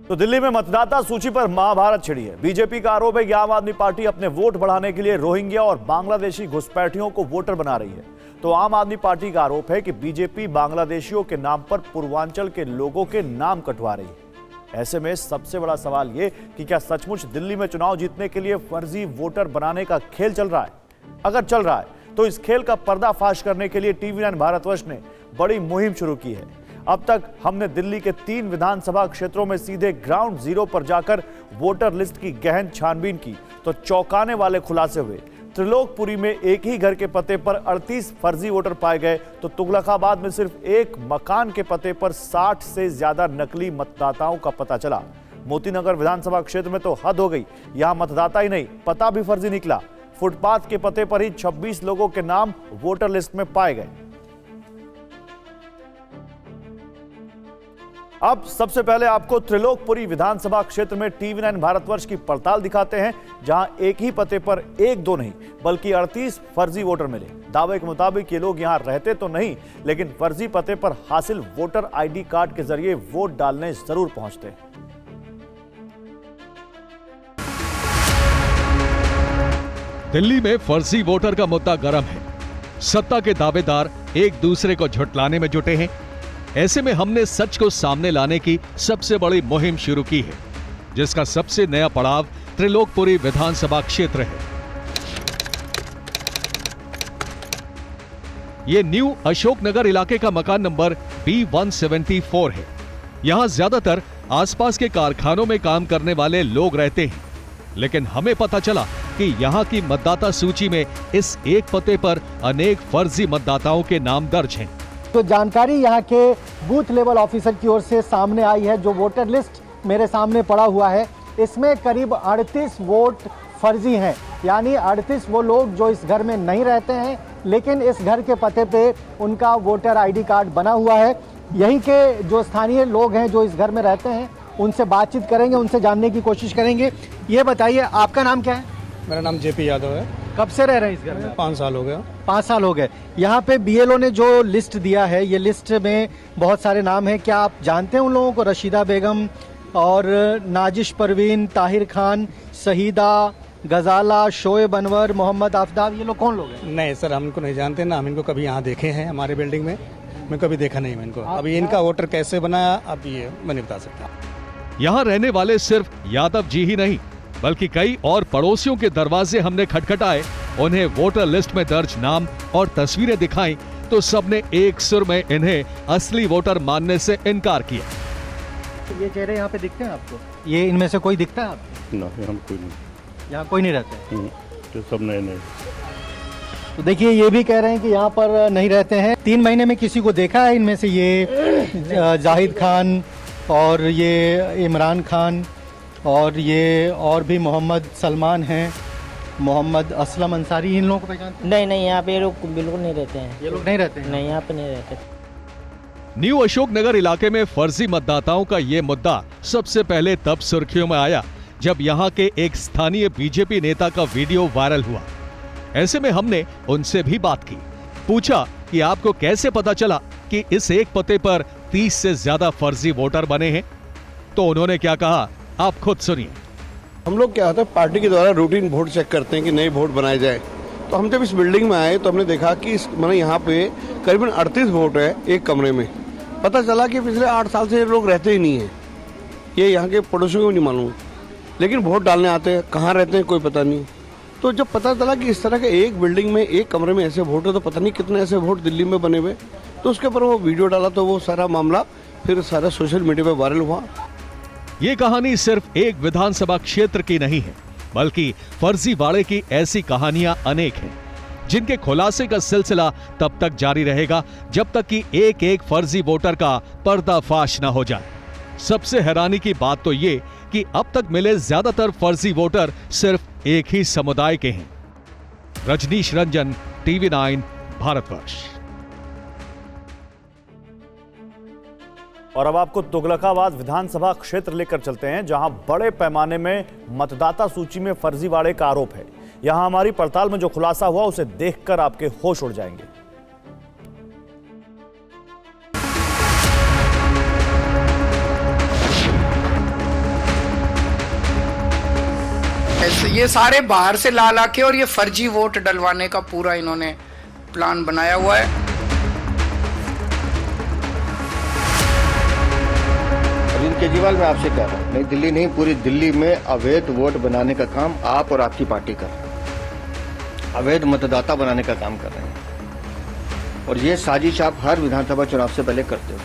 तो दिल्ली में मतदाता सूची पर महाभारत छिड़ी है। बीजेपी का आरोप है कि आम आदमी पार्टी अपने वोट बढ़ाने के लिए रोहिंग्या और बांग्लादेशी घुसपैठियों को वोटर बना रही है। तो आम आदमी पार्टी का आरोप है कि बीजेपी बांग्लादेशियों के नाम पर पूर्वांचल के लोगों के नाम कटवा रही है। ऐसे में सबसे बड़ा सवाल यह कि क्या सचमुच दिल्ली में चुनाव जीतने के लिए फर्जी वोटर बनाने का खेल चल रहा है? अगर चल रहा है तो इस खेल का पर्दाफाश करने के लिए TV9 भारतवर्ष ने बड़ी मुहिम शुरू की है। अब तक हमने दिल्ली के 3 विधानसभा क्षेत्रों में सीधे ग्राउंड जीरो पर जाकर वोटर लिस्ट की गहन छानबीन की तो चौंकाने वाले खुलासे हुए। त्रिलोकपुरी में एक ही घर के पते पर 38 फर्जी वोटर पाए गए तो तुगलकाबाद में सिर्फ एक मकान के पते पर 60 से ज्यादा नकली मतदाताओं का पता चला। मोतीनगर विधानसभा क्षेत्र में तो हद हो गई, यहां मतदाता ही नहीं पता भी फर्जी निकला। फुटपाथ के पते पर ही 26 लोगों के नाम वोटर लिस्ट में पाए गए। अब सबसे पहले आपको त्रिलोकपुरी विधानसभा क्षेत्र में TV9 भारतवर्ष की पड़ताल दिखाते हैं, जहां एक ही पते पर एक दो नहीं बल्कि 38 फर्जी वोटर मिले। दावे के मुताबिक ये लोग यहां रहते तो नहीं, लेकिन फर्जी पते पर हासिल वोटर ID कार्ड के जरिए वोट डालने जरूर पहुंचते हैं। दिल्ली में फर्जी वोटर का मुद्दा गर्म है। सत्ता के दावेदार एक दूसरे को झुठलाने में जुटे हैं। ऐसे में हमने सच को सामने लाने की सबसे बड़ी मुहिम शुरू की है, जिसका सबसे नया पड़ाव त्रिलोकपुरी विधानसभा क्षेत्र है। यह न्यू अशोकनगर इलाके का मकान नंबर B174 है। यहां ज्यादातर आसपास के कारखानों में काम करने वाले लोग रहते हैं, लेकिन हमें पता चला कि यहां की मतदाता सूची में इस एक पते पर अनेक फर्जी मतदाताओं के नाम दर्ज हैं। तो जानकारी यहाँ के बूथ लेवल ऑफिसर की ओर से सामने आई है। जो वोटर लिस्ट मेरे सामने पड़ा हुआ है, इसमें करीब 38 वोट फर्जी हैं, यानी 38 वो लोग जो इस घर में नहीं रहते हैं, लेकिन इस घर के पते पे उनका वोटर ID कार्ड बना हुआ है। यहीं के जो स्थानीय लोग हैं जो इस घर में रहते हैं, उनसे बातचीत करेंगे, उनसे जानने की कोशिश करेंगे। ये बताइए, आपका नाम क्या है? मेरा नाम JP यादव है। कब से रह रहे हैं इस घर में? 5 साल हो गया। 5 साल हो गए। यहाँ पे BLO ने जो लिस्ट दिया है, ये लिस्ट में बहुत सारे नाम हैं। क्या आप जानते हैं उन लोगों को? रशीदा बेगम और नाजिश परवीन, ताहिर खान, शहीदा, गजाला, शोएब अनवर, मोहम्मद आफ्ताब, ये लोग कौन लोग हैं? नहीं सर, हम इनको नहीं जानते ना। हम इनको कभी यहाँ देखे हैं हमारे बिल्डिंग में, मैं कभी देखा नहीं मैं इनको। अभी इनका वोटर कैसे बनाया अब ये मैं नहीं बता सकता। यहाँ रहने वाले सिर्फ यादव जी ही नहीं, बल्कि कई और पड़ोसियों के दरवाजे हमने खटखटाए। उन्हें वोटर लिस्ट में दर्ज नाम और तस्वीरें दिखाई तो सबने एक सुर में इन्हें असली वोटर मानने से इनकार किया। ये चेहरे यहाँ पे दिखते हैं आपको? ये इनमें से कोई दिखता है आपको? ना, यहाँ कोई नहीं। यहाँ कोई नहीं रहता है? तो सब नए नए। तो देखिए, ये भी कह रहे हैं कि यहाँ पर नहीं रहते हैं। 3 महीने में किसी को देखा है इनमें से? ये जाहिद खान और ये इमरान खान और ये और भी मोहम्मद सलमान हैं, मोहम्मद असलम अंसारी, इन लोगों को पहचानते हैं? नहीं, यहाँ पे लोग बिल्कुल नहीं रहते हैं। ये लोग नहीं रहते हैं? नहीं, यहाँ पे नहीं रहते। न्यू अशोकनगर इलाके में फर्जी मतदाताओं का ये मुद्दा सबसे पहले तब सुर्खियों में आया जब यहाँ के एक स्थानीय बीजेपी नेता का वीडियो वायरल हुआ। ऐसे में हमने उनसे भी बात की, पूछा कि आपको कैसे पता चला कि इस एक पते पर 30 से ज्यादा फर्जी वोटर बने हैं। तो उन्होंने क्या कहा, आप खुद सुनिए। हम लोग क्या होता है, पार्टी के द्वारा रूटीन वोट चेक करते हैं कि नए वोट बनाए जाए। तो हम जब इस बिल्डिंग में आए तो हमने देखा कि मतलब यहाँ पे करीबन 38 वोट है एक कमरे में। पता चला कि पिछले 8 साल से ये लोग रहते ही नहीं है। ये यहाँ के पड़ोसियों को नहीं मालूम, लेकिन वोट डालने आते हैं। कहाँ रहते हैं कोई पता नहीं। तो जब पता चला कि इस तरह के एक बिल्डिंग में एक कमरे में ऐसे वोट है, तो पता नहीं कितने ऐसे वोट दिल्ली में बने हुए। तो उसके ऊपर वो वीडियो डाला तो वो सारा मामला फिर सारा सोशल मीडिया पर वायरल हुआ। ये कहानी सिर्फ एक विधानसभा क्षेत्र की नहीं है, बल्कि फर्जीवाड़े की ऐसी कहानियां अनेक हैं, जिनके खुलासे का सिलसिला तब तक जारी रहेगा जब तक कि एक एक फर्जी वोटर का पर्दाफाश न हो जाए। सबसे हैरानी की बात तो ये कि अब तक मिले ज्यादातर फर्जी वोटर सिर्फ एक ही समुदाय के हैं। रजनीश रंजन, TV9 भारतवर्ष। और अब आपको तुगलकाबाद विधानसभा क्षेत्र लेकर चलते हैं, जहां बड़े पैमाने में मतदाता सूची में फर्जीवाड़े का आरोप है। यहां हमारी पड़ताल में जो खुलासा हुआ उसे देखकर आपके होश उड़ जाएंगे। ये सारे बाहर से ला ला के और ये फर्जी वोट डलवाने का पूरा इन्होंने प्लान बनाया हुआ है। अरविंद केजरीवाल, मैं आपसे कह रहा हूँ, नई दिल्ली नहीं पूरी दिल्ली में अवैध वोट बनाने का काम आप और आपकी पार्टी कर रहे हैं। अवैध मतदाता बनाने का काम कर रहे हैं और ये साजिश आप हर विधानसभा चुनाव से पहले करते हो।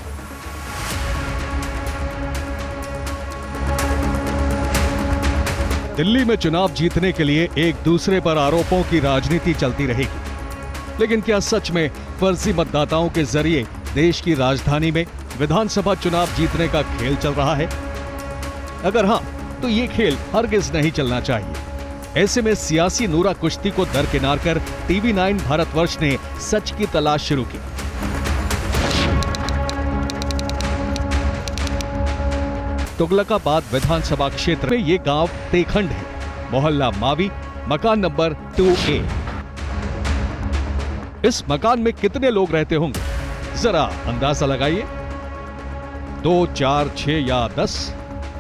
दिल्ली में चुनाव जीतने के लिए एक दूसरे पर आरोपों की राजनीति चलती रहेगी, लेकिन क्या सच में फर्जी मतदाताओं के जरिए देश की राजधानी में विधानसभा चुनाव जीतने का खेल चल रहा है? अगर हां, तो ये खेल हरगिज नहीं चलना चाहिए। ऐसे में सियासी नूरा कुश्ती को दरकिनार कर TV9 भारतवर्ष ने सच की तलाश शुरू की। तुगलकाबाद विधानसभा क्षेत्र में ये गांव तेखंड है, मोहल्ला मावी, मकान नंबर 2A। इस मकान में कितने लोग रहते होंगे, जरा अंदाजा लगाइए। 2, 4, 6 या 10?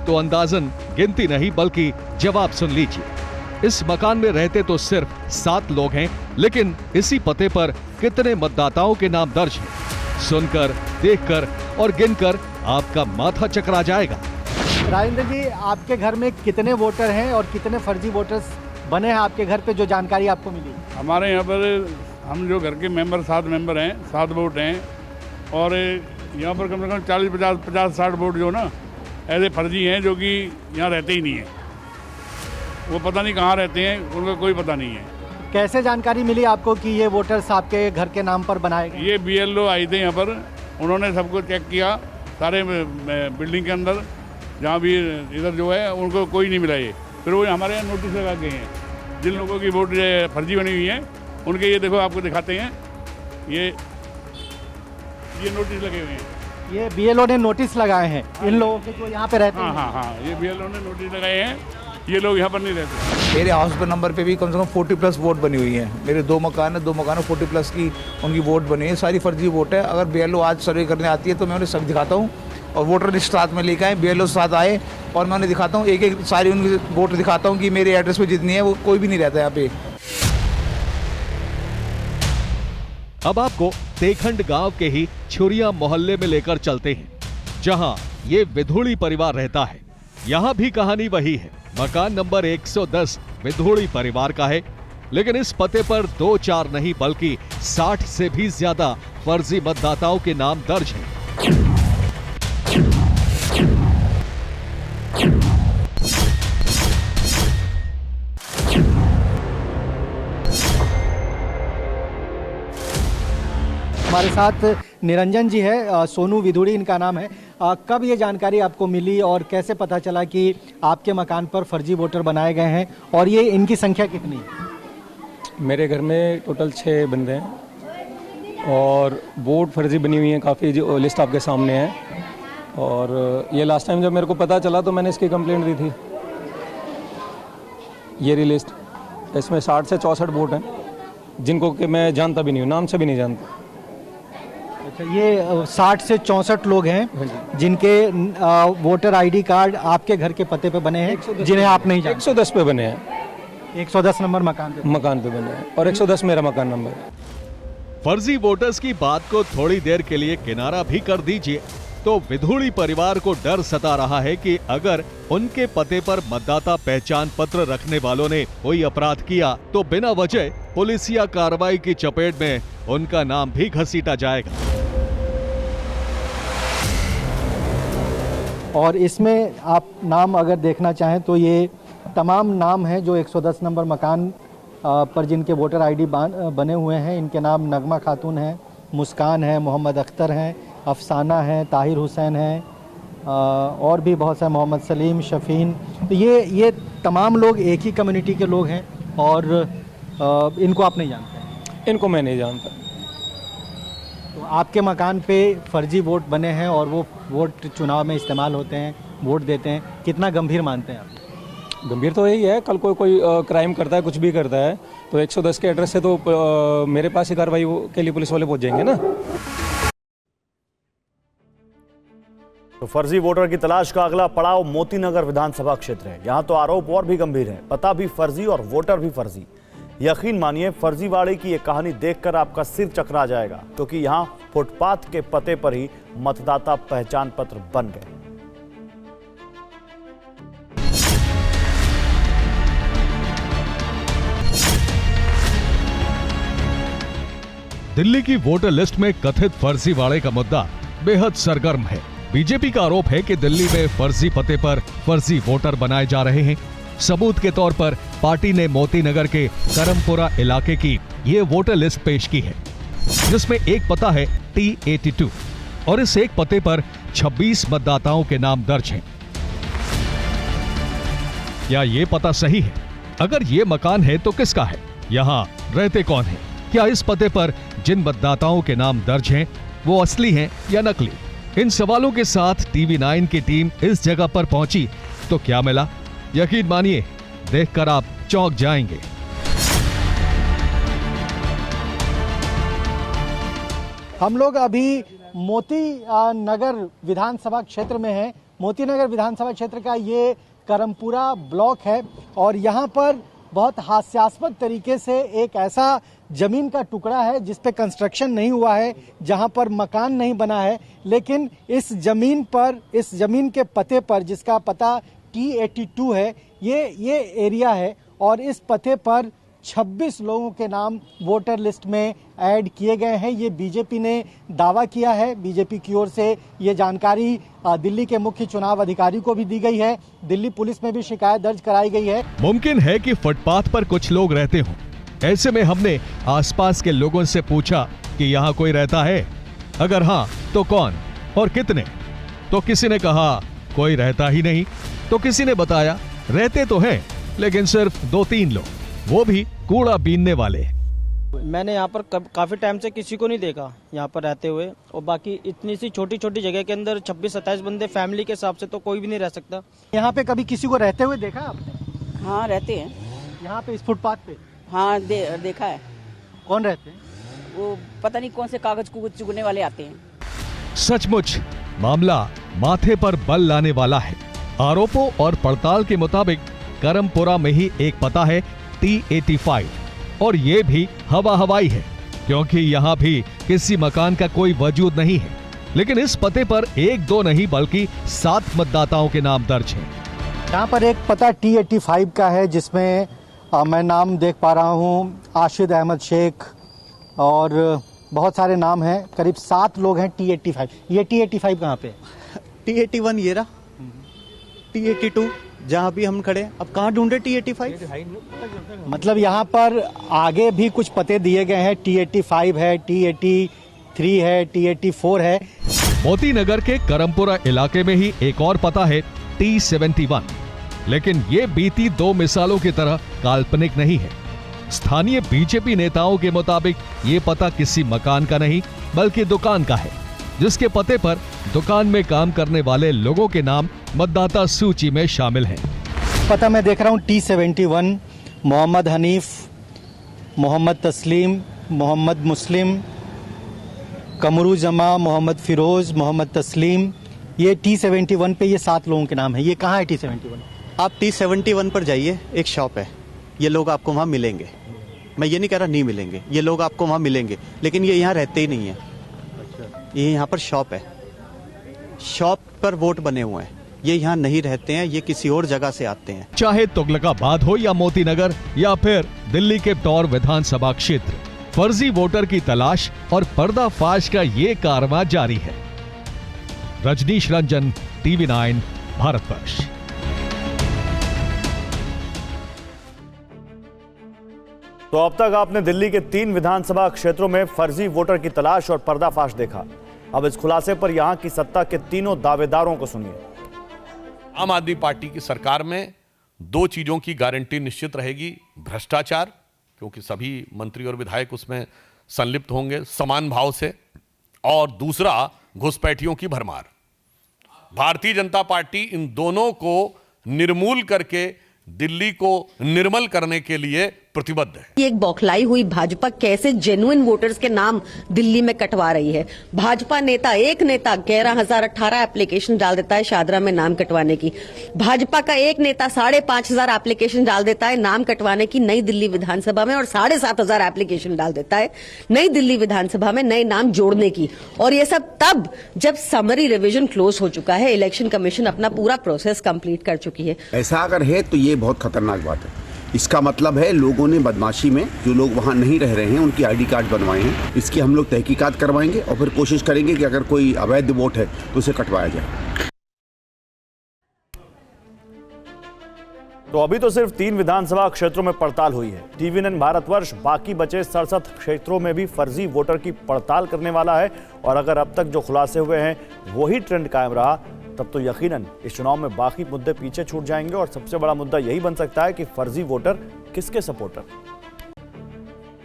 तो अंदाजन गिनती नहीं बल्कि जवाब सुन लीजिए। इस मकान में रहते तो सिर्फ 7 लोग हैं, लेकिन इसी पते पर कितने मतदाताओं के नाम दर्ज हैं, सुनकर, देखकर और गिनकर आपका माथा चकरा जाएगा। राजेंद्र जी, आपके घर में कितने वोटर हैं और कितने फर्जी वोटर्स बने हैं आपके घर पे, जो जानकारी आपको मिली? हमारे यहाँ पर हम जो घर के मेंबर 7 मेंबर हैं, 7 वोट हैं और यहाँ पर कम से कम 40-50-60 वोट जो ना ऐसे फर्जी हैं जो कि यहाँ रहते ही नहीं हैं। वो पता नहीं कहाँ रहते हैं, उनका कोई पता नहीं है। कैसे जानकारी मिली आपको कि ये वोटर्स आपके घर के नाम पर बनाए गए? ये BLO आए थे यहाँ पर, उन्होंने सबको चेक किया सारे बिल्डिंग के अंदर, जहाँ भी इधर जो है उनको कोई नहीं मिला ये। फिर वो हमारे यहाँ नोटिस लगा गए हैं, जिन लोगों की वोट फर्जी बनी हुई है उनके, ये देखो आपको दिखाते हैं, ये नोटिस लगे हुए हैं। ये BLO ने नोटिस लगाए हैं इन लोगों के जो यहाँ पे रहते हैं? हाँ, ये BLO ने नोटिस लगाए हैं, ये लोग यहाँ पर नहीं रहते। मेरे हाउस पर नंबर पे भी कम से कम 40+ वोट बनी हुई है। मेरे 2 मकान है, 2 मकानों 40+ की उनकी वोट बनी है। सारी फर्जी वोट है। अगर BLO आज सर्वे करने आती है तो मैं उन्हें सब दिखाता हूँ और वोटर लिस्ट साथ में लेकर आए, BLO साथ आए और मैं उन्हें दिखाता हूँ, एक सारी उनकी वोट दिखाता हूँ कि मेरे एड्रेस पे जितनी है वो कोई भी नहीं रहता यहाँ पे। अब आपको तेखंड गांव के ही छुरिया मोहल्ले में लेकर चलते हैं, जहां ये विधूड़ी परिवार रहता है। यहां भी कहानी वही है। मकान नंबर 110 विधूड़ी परिवार का है, लेकिन इस पते पर 2-4 नहीं बल्कि 60 से भी ज्यादा फर्जी मतदाताओं के नाम दर्ज हैं। हमारे साथ निरंजन जी है, सोनू विधूड़ी इनका नाम है। कब ये जानकारी आपको मिली और कैसे पता चला कि आपके मकान पर फर्जी वोटर बनाए गए हैं, और ये इनकी संख्या कितनी है? मेरे घर में टोटल 6 बंदे हैं और वोट फर्जी बनी हुई है काफ़ी, जो लिस्ट आपके सामने है। और ये लास्ट टाइम जब मेरे को पता चला तो मैंने इसकी कंप्लेंट दी थी। ये रही लिस्ट, इसमें 60 से 64 वोट हैं जिनको कि मैं जानता भी नहीं हूँ, नाम से भी नहीं जानता। अच्छा, ये 60 से 64 लोग हैं जिनके वोटर ID कार्ड आपके घर के पते पे बने हैं, जिन्हें आप नहीं जानते? 110 पे बने हैं। 110 नंबर मकान पे बने हैं और 110 मेरा मकान नंबर है। फर्जी वोटर्स की बात को थोड़ी देर के लिए किनारा भी कर दीजिए तो विधूड़ी परिवार को डर सता रहा है कि अगर उनके पते पर मतदाता पहचान पत्र रखने वालों ने कोई अपराध किया तो बिना वजह पुलिसिया कार्रवाई की चपेट में उनका नाम भी घसीटा जाएगा। और इसमें आप नाम अगर देखना चाहें तो ये तमाम नाम हैं जो 110 नंबर मकान पर जिनके वोटर ID बने हुए हैं। इनके नाम नगमा खातून है, मुस्कान है, मोहम्मद अख्तर हैं, अफसाना है, ताहिर हुसैन है, और भी बहुत सारे, मोहम्मद सलीम, शफीन। तो ये तमाम लोग एक ही कम्युनिटी के लोग हैं और इनको आप नहीं जानते? इनको मैं नहीं जानता। तो आपके मकान पे फर्जी वोट बने हैं और वो वोट चुनाव में इस्तेमाल होते हैं, वोट देते हैं, कितना गंभीर मानते हैं आप? गंभीर तो यही है, कल कोई क्राइम करता है, कुछ भी करता है तो 110 के एड्रेस से तो मेरे पास ही कार्रवाई के लिए पुलिस वाले पहुंच जाएंगे ना। तो फर्जी वोटर की तलाश का अगला पड़ाव मोती नगर विधानसभा क्षेत्र है। यहां तो आरोप और भी गंभीर है, पता भी फर्जी और वोटर भी फर्जी। यकीन मानिए, फर्जीवाड़े की यह कहानी देखकर आपका सिर चकरा जाएगा, क्योंकि यहां फुटपाथ के पते पर ही मतदाता पहचान पत्र बन गए। दिल्ली की वोटर लिस्ट में कथित फर्जीवाड़े का मुद्दा बेहद सरगर्म है। बीजेपी का आरोप है कि दिल्ली में फर्जी पते पर फर्जी वोटर बनाए जा रहे हैं। सबूत के तौर पर पार्टी ने मोती नगर के करमपुरा इलाके की ये वोटर लिस्ट पेश की है, जिसमें एक पता है T82 और इस एक पते पर 26 मतदाताओं के नाम दर्ज हैं। क्या ये पता सही है? अगर ये मकान है तो किसका है? यहाँ रहते कौन हैं? क्या इस पते पर जिन मतदाताओं के नाम दर्ज हैं वो असली हैं या नकली? इन सवालों के साथ TV9 की टीम इस जगह पर पहुंची तो क्या मिला? यकीन मानिए, देखकर आप चौंक जाएंगे। हम लोग अभी मोती नगर विधानसभा क्षेत्र में हैं। मोती नगर विधानसभा क्षेत्र का ये करमपुरा ब्लॉक है और यहाँ पर बहुत हास्यास्पद तरीके से एक ऐसा जमीन का टुकड़ा है जिस पे कंस्ट्रक्शन नहीं हुआ है, जहां पर मकान नहीं बना है, लेकिन इस जमीन के पते पर, जिसका पता T82 है, ये एरिया है और इस पते पर 26 लोगों के नाम वोटर लिस्ट में ऐड किए गए हैं। ये बीजेपी ने दावा किया है। बीजेपी की ओर से ये जानकारी दिल्ली के मुख्य चुनाव अधिकारी को भी दी गई है। दिल्ली पुलिस में भी शिकायत दर्ज कराई गई है। मुमकिन है कि फुटपाथ पर कुछ लोग रहते हों। ऐसे में हमने आसपास के लोगों से पूछा कि यहाँ कोई रहता है, अगर हाँ तो कौन और कितने। तो किसी ने कहा कोई रहता ही नहीं, तो किसी ने बताया रहते तो हैं लेकिन सिर्फ 2-3 लोग, वो भी कूड़ा बीनने वाले। मैंने यहाँ पर काफी टाइम से किसी को नहीं देखा यहाँ पर रहते हुए, और बाकी इतनी सी छोटी छोटी जगह के अंदर 26-27 बंदे फैमिली के हिसाब से तो कोई भी नहीं रह सकता। यहाँ पे कभी किसी को रहते हुए देखा आपने? हाँ, रहते हैं यहाँ पे इस फुटपाथ पे। हाँ, देखा है। कौन रहते हैं? वो पता नहीं कौन से कागज को चुगने वाले आते हैं। सचमुच मामला माथे पर बल लाने वाला है। आरोपों और पड़ताल के मुताबिक करमपुरा में ही एक पता है T85 और ये भी हवाई है, क्योंकि यहाँ भी किसी मकान का कोई वजूद नहीं है। लेकिन इस पते पर 1-2 नहीं बल्कि 7 मतदाताओं के नाम दर्ज हैं। यहाँ पर एक पता T85 का है जिसमें मैं नाम देख पा रहा हूँ, आशिद अहमद शेख और बहुत सारे नाम हैं। करीब 7 लोग हैं T85। ये T85 कहाँ पे? T81 ये रहा, T82 जहाँ भी हम खड़े। अब कहाँ ढूंढे T85? मतलब यहाँ पर आगे भी कुछ पते दिए गए हैं। T85 है, T83 है, T84 है। मोती नगर के करमपुरा इलाके में ही एक और पता है T71, लेकिन ये बीती 2 मिसालों की तरह काल्पनिक नहीं है। स्थानीय बीजेपी नेताओं के मुताबिक ये पता किसी मकान का नहीं बल्कि दुकान का है, जिसके पते पर दुकान में काम करने वाले लोगों के नाम मतदाता सूची में शामिल हैं। पता मैं देख रहा हूँ T71, मोहम्मद हनीफ, मोहम्मद तस्लीम, मोहम्मद मुस्लिम, कमरू जमा, मोहम्मद फिरोज, मोहम्मद तस्लीम। ये T71 पे ये 7 लोगों के नाम है। ये कहाँ है T71? आप T71 पर जाइए, एक शॉप है, ये लोग आपको वहाँ मिलेंगे। मैं ये नहीं कह रहा नहीं मिलेंगे, ये लोग आपको वहाँ मिलेंगे, लेकिन ये यहाँ रहते ही नहीं है। ये यहाँ पर शॉप है, शॉप पर वोट बने हुए हैं, ये यहाँ नहीं रहते हैं, ये किसी और जगह से आते हैं। चाहे तुगलकाबाद हो या मोती नगर या फिर दिल्ली के टौर विधानसभा क्षेत्र, फर्जी वोटर की तलाश और पर्दाफाश का ये कारवां जारी है। रजनीश रंजन, TV9 भारतवर्ष। तो अब तक आपने दिल्ली के 3 विधानसभा क्षेत्रों में फर्जी वोटर की तलाश और पर्दाफाश देखा। अब इस खुलासे पर यहां की सत्ता के तीनों दावेदारों को सुनिए। आम आदमी पार्टी की सरकार में 2 चीजों की गारंटी निश्चित रहेगी। भ्रष्टाचार, क्योंकि सभी मंत्री और विधायक उसमें संलिप्त होंगे समान भाव से, और दूसरा घुसपैठियों की भरमार। भारतीय जनता पार्टी इन दोनों को निर्मूल करके दिल्ली को निर्मल करने के लिए प्रतिबद्ध है। एक बौखलाई हुई भाजपा कैसे जेन्युइन वोटर्स के नाम दिल्ली में कटवा रही है। भाजपा नेता, एक नेता 11,018 एप्लीकेशन डाल देता है शादरा में नाम कटवाने की। भाजपा का एक नेता 5,500 एप्लीकेशन डाल देता है नाम कटवाने की नई दिल्ली विधानसभा में, और 7,500 एप्लीकेशन डाल देता है नई दिल्ली विधानसभा में नए नाम जोड़ने की। और ये सब तब जब समरी रिवीजन क्लोज हो चुका है, इलेक्शन कमीशन अपना पूरा प्रोसेस कंप्लीट कर चुकी है। ऐसा अगर है तो ये बहुत खतरनाक बात है। इसका मतलब है लोगों ने बदमाशी में, जो लोग वहाँ नहीं रह रहे हैं उनकी आईडी कार्ड बनवाए हैं। इसकी हम लोग तहकीकात करवाएंगे और फिर कोशिश करेंगे कि अगर कोई अवैध वोट है तो उसे कटवाया जाए। तो अभी तो सिर्फ 3 विधानसभा क्षेत्रों में पड़ताल हुई है। TVNN भारतवर्ष बाकी बचे 67 क्षेत्रों में भी फर्जी वोटर की पड़ताल करने वाला है, और अगर अब तक जो खुलासे हुए हैं वही ट्रेंड कायम रहा तब तो यकीनन इस चुनाव में बाकी मुद्दे पीछे छूट जाएंगे, और सबसे बड़ा मुद्दा यही बन सकता है कि फर्जी वोटर किसके सपोर्टर।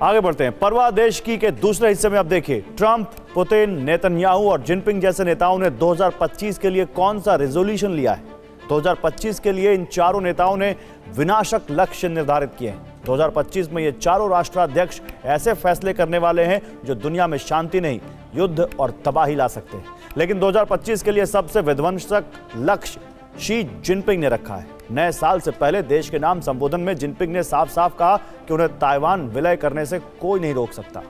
आगे बढ़ते हैं परवा देश की के दूसरे हिस्से में। अब देखिए, ट्रंप, पुतिन, नेतन्याहू और जिनपिंग जैसे नेताओं ने 2025 के लिए कौन सा रेजोल्यूशन लिया है। 2025 के लिए इन चारों नेताओं ने विनाशक लक्ष्य निर्धारित किए हैं। 2025 में ये चारों राष्ट्राध्यक्ष ऐसे फैसले करने वाले हैं जो दुनिया में शांति नहीं, युद्ध और तबाही ला सकते हैं। लेकिन 2025 के लिए सबसे विध्वंसक लक्ष्य शी जिनपिंग ने रखा है। नए साल से पहले देश के नाम संबोधन में जिनपिंग ने साफ साफ कहा कि उन्हें ताइवान विलय करने से कोई नहीं रोक सकता।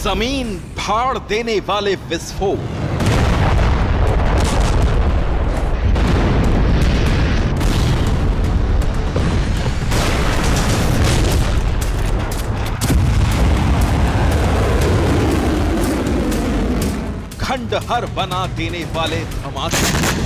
जमीन फाड़ देने वाले विस्फोट, खंडहर बना देने वाले धमाके,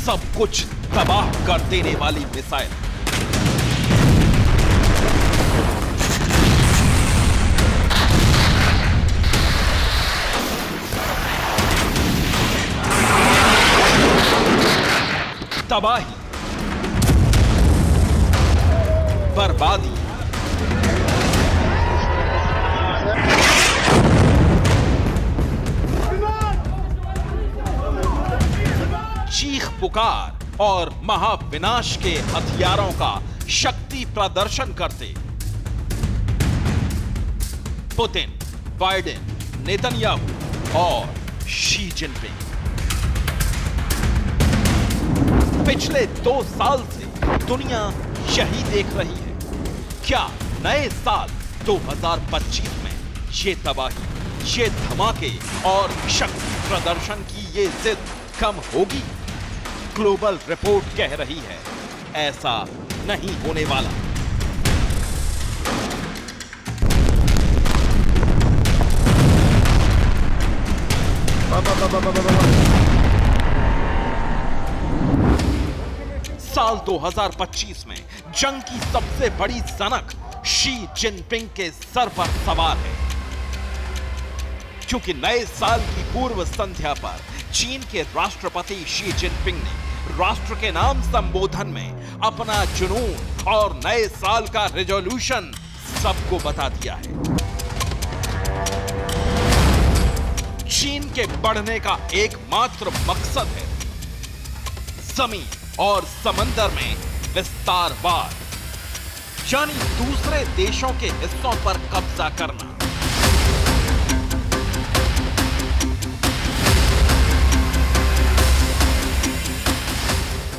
सब कुछ तबाह कर देने वाली मिसाइल, तबाही, बर्बादी, चीख पुकार और महाविनाश के हथियारों का शक्ति प्रदर्शन करते पुतिन, बाइडेन, नेतन्याहू और शी जिनपिंग। पिछले 2 साल से दुनिया यही देख रही है। क्या नए साल 2025 में ये तबाही, ये धमाके और शक्ति प्रदर्शन की ये जिद कम होगी? ग्लोबल रिपोर्ट कह रही है ऐसा नहीं होने वाला। साल 2025 में जंग की सबसे बड़ी सनक शी जिनपिंग के सर पर सवार है, क्योंकि नए साल की पूर्व संध्या पर चीन के राष्ट्रपति शी जिनपिंग ने राष्ट्र के नाम संबोधन में अपना जुनून और नए साल का रेजोल्यूशन सबको बता दिया है। चीन के बढ़ने का एकमात्र मकसद है जमीन और समंदर में विस्तारवाद, यानी दूसरे देशों के हिस्सों पर कब्जा करना।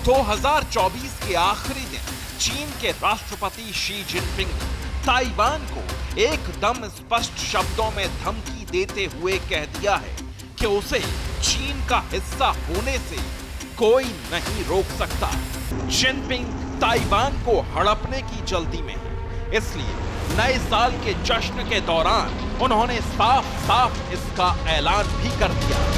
2024 के आखिरी दिन चीन के राष्ट्रपति शी जिनपिंग ने ताइवान को एकदम स्पष्ट शब्दों में धमकी देते हुए कह दिया है कि उसे चीन का हिस्सा होने से कोई नहीं रोक सकता। जिनपिंग ताइवान को हड़पने की जल्दी में है, इसलिए नए साल के जश्न के दौरान उन्होंने साफ साफ इसका ऐलान भी कर दिया।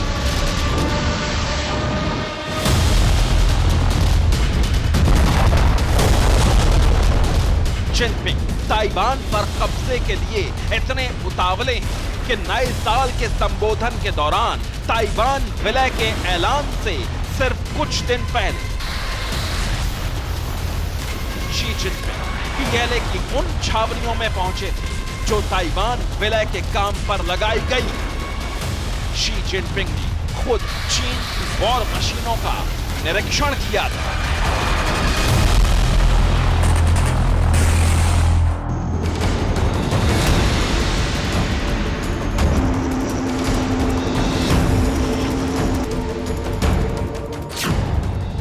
जिनपिंग ताइवान पर कब्जे के लिए इतने उतावले हैं कि नए साल के संबोधन के दौरान ताइवान विलय के ऐलान से सिर्फ कुछ दिन पहले शी जिनपिंग पीएलए की उन छावनियों में पहुंचे थे जो ताइवान विलय के काम पर लगाई गई। शी जिनपिंग ने खुद चीन की वॉर मशीनों का निरीक्षण किया था।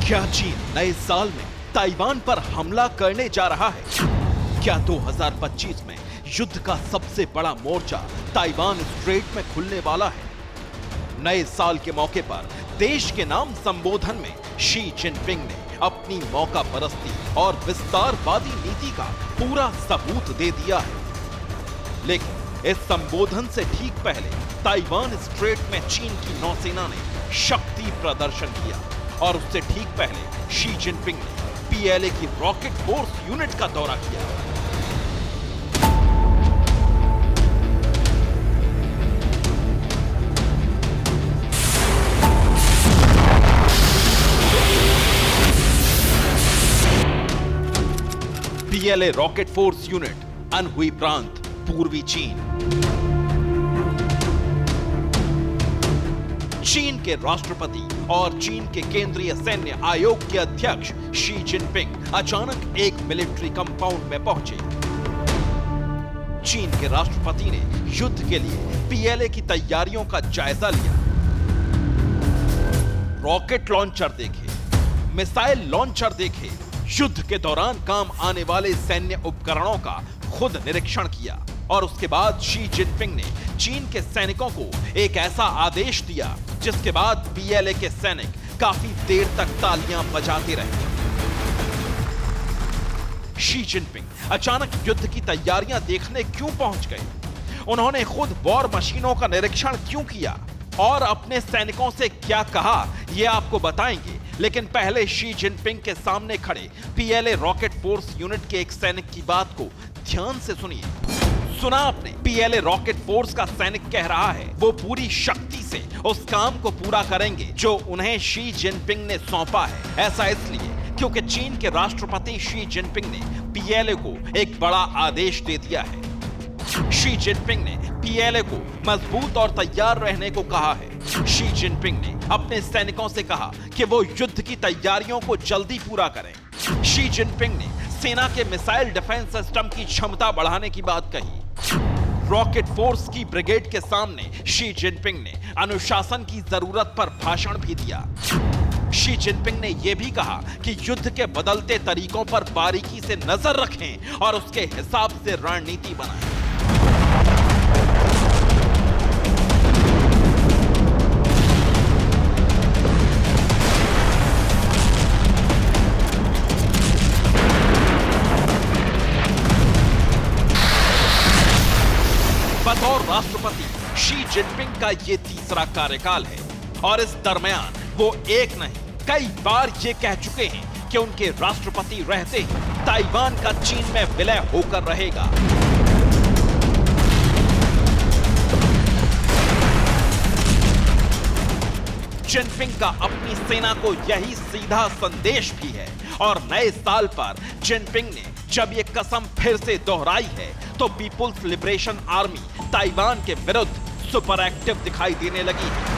क्या चीन नए साल में ताइवान पर हमला करने जा रहा है? क्या 2025 में युद्ध का सबसे बड़ा मोर्चा ताइवान स्ट्रेट में खुलने वाला है? नए साल के मौके पर देश के नाम संबोधन में शी जिनपिंग ने अपनी मौका परस्ती और विस्तारवादी नीति का पूरा सबूत दे दिया है। लेकिन इस संबोधन से ठीक पहले ताइवान स्ट्रेट में चीन की नौसेना ने शक्ति प्रदर्शन किया और उससे ठीक पहले शी जिनपिंग ने पीएलए की रॉकेट फोर्स यूनिट का दौरा किया। PLA rocket force unit Anhui प्रांत, पूर्वी चीन। चीन के राष्ट्रपति और चीन के केंद्रीय सैन्य आयोग के अध्यक्ष शी जिनपिंग अचानक एक मिलिट्री कंपाउंड में पहुंचे। चीन के राष्ट्रपति ने युद्ध के लिए पीएलए की तैयारियों का जायजा लिया। रॉकेट लॉन्चर देखे, मिसाइल लॉन्चर देखे, युद्ध के दौरान काम आने वाले सैन्य उपकरणों का खुद निरीक्षण किया और उसके बाद शी जिनपिंग ने चीन के सैनिकों को एक ऐसा आदेश दिया जिसके बाद पीएलए के सैनिक काफी देर तक तालियां बजाते रहे। शी जिनपिंग अचानक युद्ध की तैयारियां देखने क्यों पहुंच गए? उन्होंने खुद वॉर मशीनों का निरीक्षण क्यों किया और अपने सैनिकों से क्या कहा, यह आपको बताएंगे। लेकिन पहले शी जिनपिंग के सामने खड़े पीएलए रॉकेट फोर्स यूनिट के एक सैनिक की बात को ध्यान से सुनिए। सुना आपने? पीएलए रॉकेट फोर्स का सैनिक कह रहा है वो पूरी शक्ति से उस काम को पूरा करेंगे जो उन्हें शी जिनपिंग ने सौंपा है। ऐसा इसलिए क्योंकि चीन के राष्ट्रपति शी जिनपिंग ने पीएलए को एक बड़ा आदेश दे दिया है। शी जिनपिंग ने पीएलए को मजबूत और तैयार रहने को कहा है। शी जिनपिंग ने अपने सैनिकों से कहा कि वो युद्ध की तैयारियों को जल्दी पूरा करें। शी जिनपिंग ने सेना के मिसाइल डिफेंस सिस्टम की क्षमता बढ़ाने की बात कही। रॉकेट फोर्स की ब्रिगेड के सामने शी जिनपिंग ने अनुशासन की जरूरत पर भाषण भी दिया। शी जिनपिंग ने यह भी कहा कि युद्ध के बदलते तरीकों पर बारीकी से नजर रखें और उसके हिसाब से रणनीति बनाएं। बतौर राष्ट्रपति शी जिनपिंग का ये तीसरा कार्यकाल है और इस दरमियान वो एक नहीं कई बार ये कह चुके हैं कि उनके राष्ट्रपति रहते ही ताइवान का चीन में विलय होकर रहेगा। जिनपिंग का अपनी सेना को यही सीधा संदेश भी है और नए साल पर जिनपिंग ने जब ये कसम फिर से दोहराई है तो पीपुल्स लिबरेशन आर्मी ताइवान के विरुद्ध सुपर एक्टिव दिखाई देने लगी है।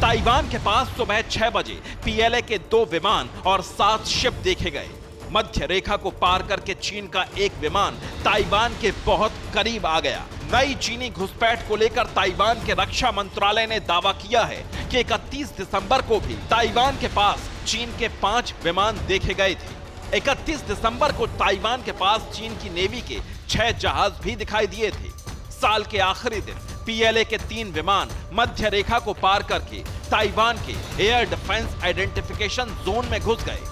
ताइवान के पास सुबह 6 बजे पीएलए के 2 विमान और 7 शिप देखे गए। मध्य रेखा को पार करके चीन का एक विमान ताइवान के बहुत करीब आ गया। नई चीनी घुसपैठ को लेकर ताइवान के रक्षा मंत्रालय ने दावा किया है कि 31 दिसंबर को भी ताइवान के पास चीन के 5 विमान देखे गए थे। 31 दिसंबर को ताइवान के पास चीन की नेवी के 6 जहाज भी दिखाई दिए थे। साल के आखिरी दिन पीएलए के 3 विमान मध्य रेखा को पार करके ताइवान के एयर डिफेंस आइडेंटिफिकेशन जोन में घुस गए।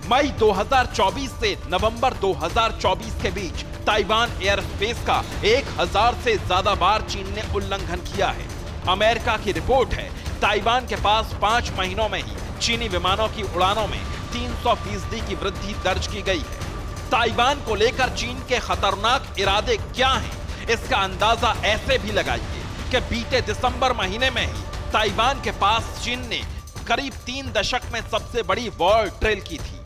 मई 2024 से नवंबर 2024 के बीच ताइवान एयर स्पेस का 1000 से ज्यादा बार चीन ने उल्लंघन किया है। अमेरिका की रिपोर्ट है ताइवान के पास 5 महीनों में ही चीनी विमानों की उड़ानों में 300% की वृद्धि दर्ज की गई है। ताइवान को लेकर चीन के खतरनाक इरादे क्या हैं, इसका अंदाजा ऐसे भी लगाइए कि बीते दिसंबर महीने में ही ताइवान के पास चीन ने करीब 3 दशक में सबसे बड़ी वॉर ड्रिल की थी।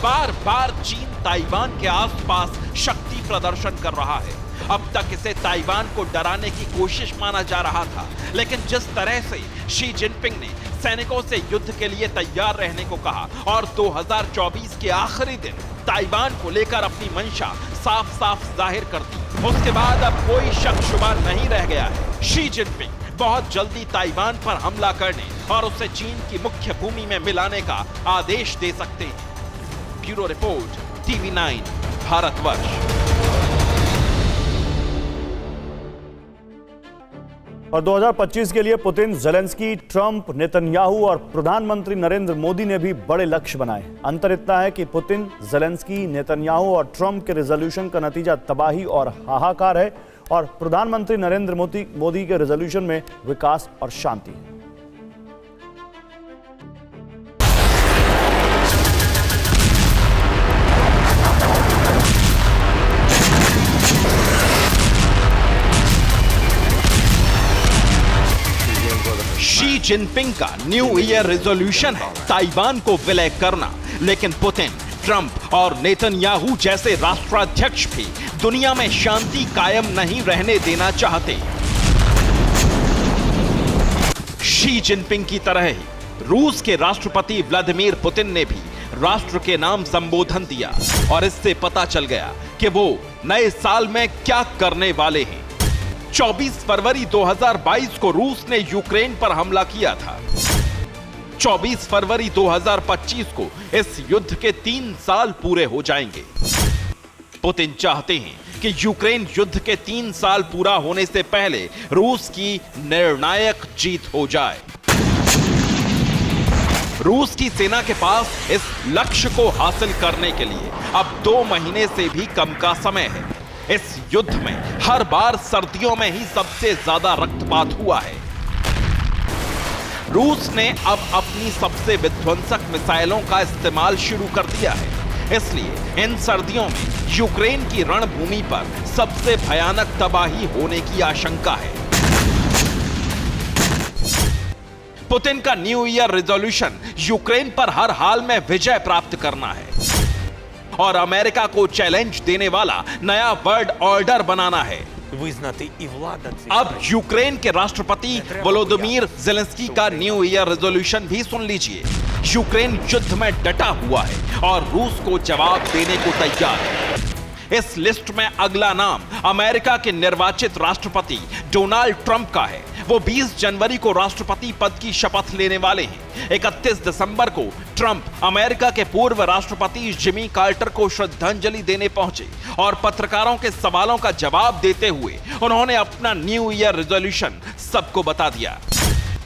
बार बार चीन ताइवान के आसपास शक्ति प्रदर्शन कर रहा है। अब तक इसे ताइवान को डराने की कोशिश माना जा रहा था, लेकिन जिस तरह से शी जिनपिंग ने सैनिकों से युद्ध के लिए तैयार रहने को कहा और 2024 के आखिरी दिन ताइवान को लेकर अपनी मंशा साफ साफ जाहिर कर दी, उसके बाद अब कोई शक शुबा नहीं रह गया है। शी जिनपिंग बहुत जल्दी ताइवान पर हमला करने और उसे चीन की मुख्य भूमि में मिलाने का आदेश दे सकते हैं। Bureau report, TV9 Bharatvarsh. और 2025 के लिए पुतिन, ज़ेलेंस्की, ट्रंप, नेतन्याहू और प्रधानमंत्री नरेंद्र मोदी ने भी बड़े लक्ष्य बनाए। अंतर इतना है कि पुतिन, ज़ेलेंस्की, नेतन्याहू और ट्रंप के रेजोल्यूशन का नतीजा तबाही और हाहाकार है और प्रधानमंत्री नरेंद्र मोदी के रेजोल्यूशन में विकास और शांति है। शी जिनपिंग का न्यू ईयर रेजोल्यूशन है ताइवान को विलय करना, लेकिन पुतिन, ट्रंप और नेतन्याहू जैसे राष्ट्राध्यक्ष भी दुनिया में शांति कायम नहीं रहने देना चाहते। शी जिनपिंग की तरह ही रूस के राष्ट्रपति व्लादिमीर पुतिन ने भी राष्ट्र के नाम संबोधन दिया और इससे पता चल गया कि वो नए साल में क्या करने वाले हैं। 24 फरवरी 2022 को रूस ने यूक्रेन पर हमला किया था। 24 फरवरी 2025 को इस युद्ध के 3 साल पूरे हो जाएंगे। पुतिन चाहते हैं कि यूक्रेन युद्ध के 3 साल पूरा होने से पहले रूस की निर्णायक जीत हो जाए। रूस की सेना के पास इस लक्ष्य को हासिल करने के लिए अब 2 महीने से भी कम का समय है। इस युद्ध में हर बार सर्दियों में ही सबसे ज्यादा रक्तपात हुआ है। रूस ने अब अपनी सबसे विध्वंसक मिसाइलों का इस्तेमाल शुरू कर दिया है, इसलिए इन सर्दियों में यूक्रेन की रणभूमि पर सबसे भयानक तबाही होने की आशंका है। पुतिन का न्यू ईयर रेजोल्यूशन यूक्रेन पर हर हाल में विजय प्राप्त करना है और अमेरिका को चैलेंज देने वाला नया वर्ल्ड ऑर्डर बनाना है। अब यूक्रेन के राष्ट्रपति वोलोदिमीर ज़ेलेंस्की का न्यू ईयर रेजोल्यूशन भी सुन लीजिए। यूक्रेन युद्ध में डटा हुआ है और रूस को जवाब देने को तैयार है। इस लिस्ट में अगला नाम अमेरिका के निर्वाचित राष्ट्रपति डोनाल्ड ट्रंप का है। वो 20 जनवरी को राष्ट्रपति पद की शपथ लेने वाले हैं। 31 दिसंबर को ट्रंप अमेरिका के पूर्व राष्ट्रपति जिमी कार्टर को श्रद्धांजलि देने पहुंचे और पत्रकारों के सवालों का जवाब देते हुए उन्होंने अपना न्यू ईयर रेजोल्यूशन सबको बता दिया।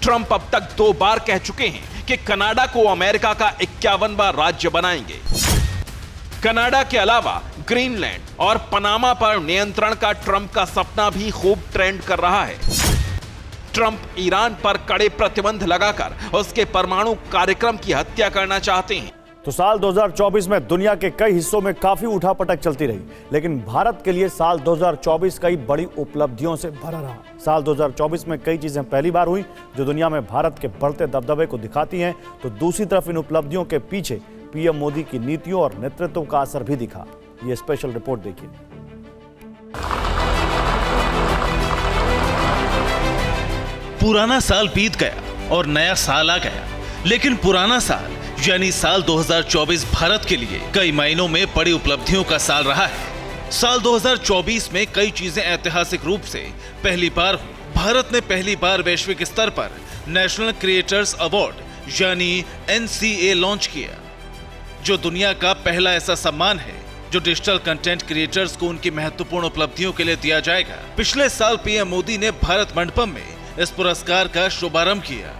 ट्रंप अब तक 2 बार कह चुके हैं कि कनाडा को अमेरिका का 51वां राज्य बनाएंगे। कनाडा के अलावा ग्रीनलैंड और पनामा पर नियंत्रण का ट्रंप का सपना भी खूब ट्रेंड कर रहा है। ट्रंप ईरान पर कड़े प्रतिबंध लगाकर उसके परमाणु कार्यक्रम की हत्या करना चाहते हैं। तो साल 2024 में दुनिया के कई हिस्सों में काफी उठापटक चलती रही, लेकिन भारत के लिए साल 2024 कई बड़ी उपलब्धियों से भरा रहा। साल 2024 में कई चीजें पहली बार हुई जो दुनिया में भारत के बढ़ते दबदबे को दिखाती हैं, तो दूसरी तरफ इन उपलब्धियों के पीछे पीएम मोदी की नीतियों और नेतृत्व का असर भी दिखा। ये स्पेशल रिपोर्ट देखिए। पुराना साल बीत गया और नया साल आ गया, लेकिन पुराना साल यानी साल 2024 भारत के लिए कई मायनों में बड़ी उपलब्धियों का साल रहा है। साल 2024 में कई चीजें ऐतिहासिक रूप से पहली बार हुई। भारत ने पहली बार वैश्विक स्तर पर नेशनल क्रिएटर्स अवार्ड यानी NCA लॉन्च किया, जो दुनिया का पहला ऐसा सम्मान है जो डिजिटल कंटेंट क्रिएटर्स को उनकी महत्वपूर्ण उपलब्धियों के लिए दिया जाएगा। पिछले साल पीएम मोदी ने भारत मंडपम में इस पुरस्कार का शुभारंभ किया।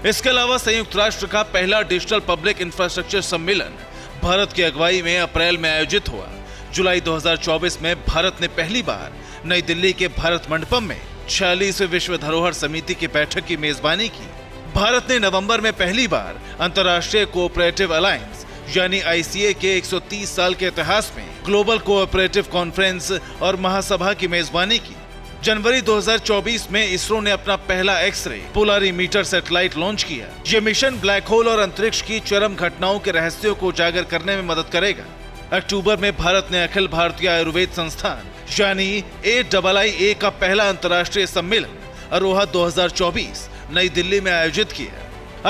इसके अलावा संयुक्त राष्ट्र का पहला डिजिटल पब्लिक इंफ्रास्ट्रक्चर सम्मेलन भारत की अगुवाई में अप्रैल में आयोजित हुआ। जुलाई 2024 में भारत ने पहली बार नई दिल्ली के भारत मंडपम में 46वें विश्व धरोहर समिति की बैठक की मेजबानी की। भारत ने नवंबर में पहली बार अंतर्राष्ट्रीय कोऑपरेटिव अलायंस यानी ICA के 130 साल के इतिहास में ग्लोबल कोऑपरेटिव कॉन्फ्रेंस और महासभा की मेजबानी की। जनवरी 2024 में इसरो ने अपना पहला एक्स-रे पोलरीमीटर सैटेलाइट लॉन्च किया। ये मिशन ब्लैक होल और अंतरिक्ष की चरम घटनाओं के रहस्यों को उजागर करने में मदद करेगा। अक्टूबर में भारत ने अखिल भारतीय आयुर्वेद संस्थान यानी AIIA का पहला अंतर्राष्ट्रीय सम्मेलन अरोहा 2024 नई दिल्ली में आयोजित किया।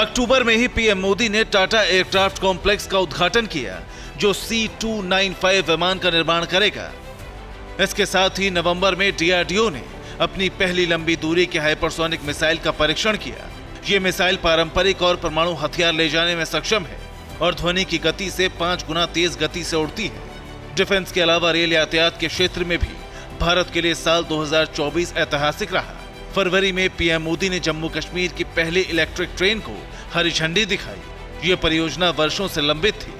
अक्टूबर में ही पीएम मोदी ने टाटा एयरक्राफ्ट कॉम्प्लेक्स का उद्घाटन किया, जो C295 विमान का निर्माण करेगा। इसके साथ ही नवंबर में DRDO ने अपनी पहली लंबी दूरी के हाइपरसोनिक मिसाइल का परीक्षण किया। ये मिसाइल पारंपरिक और परमाणु हथियार ले जाने में सक्षम है और ध्वनि की गति से 5 गुना तेज गति से उड़ती है। डिफेंस के अलावा रेल यातायात के क्षेत्र में भी भारत के लिए साल 2024 ऐतिहासिक रहा। फरवरी में पीएम मोदी ने जम्मू कश्मीर की पहली इलेक्ट्रिक ट्रेन को हरी झंडी दिखाई। ये परियोजना वर्षों से लंबित थी।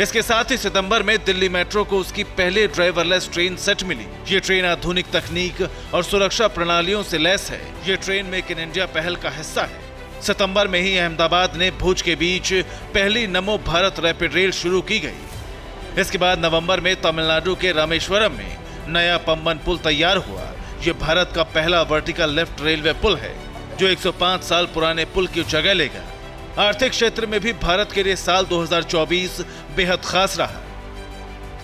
इसके साथ ही सितंबर में दिल्ली मेट्रो को उसकी पहले ड्राइवरलेस ट्रेन सेट मिली। ये ट्रेन आधुनिक तकनीक और सुरक्षा प्रणालियों से लैस है। ये ट्रेन मेक इन इंडिया पहल का हिस्सा है। सितंबर में ही अहमदाबाद ने भुज के बीच पहली नमो भारत रैपिड रेल शुरू की गई। इसके बाद नवंबर में तमिलनाडु के रामेश्वरम में नया पम्बन पुल तैयार हुआ। ये भारत का पहला वर्टिकल लेफ्ट रेलवे पुल है, जो 105 साल पुराने पुल की जगह लेगा। आर्थिक क्षेत्र में भी भारत के लिए साल 2024 बेहद खास रहा।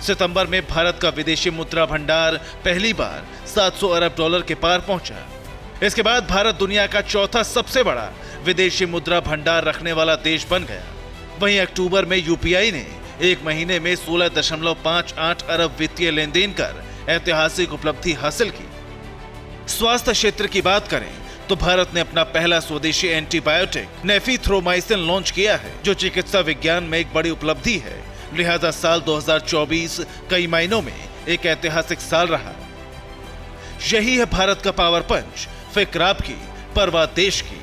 सितंबर में भारत का विदेशी मुद्रा भंडार पहली बार 700 अरब डॉलर के पार पहुंचा। इसके बाद भारत दुनिया का चौथा सबसे बड़ा विदेशी मुद्रा भंडार रखने वाला देश बन गया। वहीं अक्टूबर में UPI ने एक महीने में 16.58 अरब वित्तीय लेन देन कर ऐतिहासिक उपलब्धि हासिल की। स्वास्थ्य क्षेत्र की बात करें तो भारत ने अपना पहला स्वदेशी एंटीबायोटिक नेफिथ्रोमाइसिन लॉन्च किया है, जो चिकित्सा विज्ञान में एक बड़ी उपलब्धि है। लिहाजा साल 2024 कई मायनों में एक ऐतिहासिक साल रहा। यही है भारत का पावर पंच। फिक्र आपकी, परवाह देश की।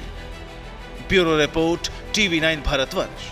Bureau report, TV9 Bharatvarsh.